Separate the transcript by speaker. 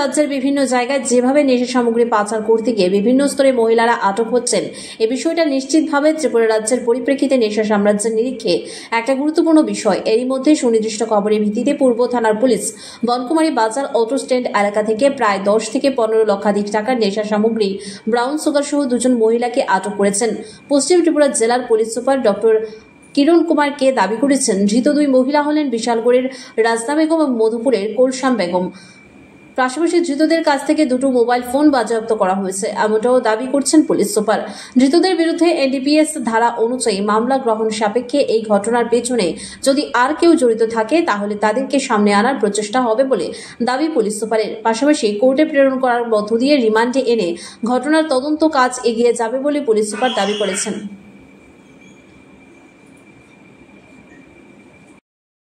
Speaker 1: রাজ্যের বিভিন্ন জায়গায় যেভাবে নেশা সামগ্রী পাচার করতে গিয়ে বিভিন্ন স্তরে মহিলারা আটক হচ্ছেন, এই বিষয়টা নিশ্চিতভাবে ত্রিপুরা রাজ্যের পরিপ্রেক্ষিতে নেশা সাম্রাজ্যের নিরীক্ষে একটা গুরুত্বপূর্ণ বিষয়। এরই মধ্যে সুনির্দিষ্ট খবরের ভিত্তিতে পূর্ব থানার পুলিশ বনকুমারী বাজার অটো স্ট্যান্ড এলাকা থেকে প্রায় 10 থেকে 15 লক্ষাধিক টাকার নেশা সামগ্রী, ব্রাউন সুগার সহ দুজন মহিলাকে আটক করেছেন। পশ্চিম ত্রিপুরা জেলার পুলিশ সুপার ডক্টর কিরণ কুমার কে দাবি করেছেন, ধৃত দুই মহিলা হলেন বিশালগড়ের রাজনা বেগম এবং মধুপুরের কোলশ্যাম বেগম। পাশাপাশি ধৃতদের কাছ থেকে দুটো মোবাইল ফোন বাজেয়াপ্ত করা হয়েছে, এমনটাও দাবি করছেন পুলিশ সুপার। ধৃতদের বিরুদ্ধে এনডিপিএস ধারা অনুযায়ী মামলা গ্রহণ সাপেক্ষে এই ঘটনার পেছনে যদি আর কেউ জড়িত থাকে তাহলে তাদেরকে সামনে আনার প্রচেষ্টা হবে বলে দাবি পুলিশ সুপারের। পাশাপাশি কোর্টে প্রেরণ করার মধ্য দিয়ে রিমান্ডে এনে ঘটনার তদন্ত কাজ এগিয়ে যাবে বলে পুলিশ সুপার দাবি করেছেন।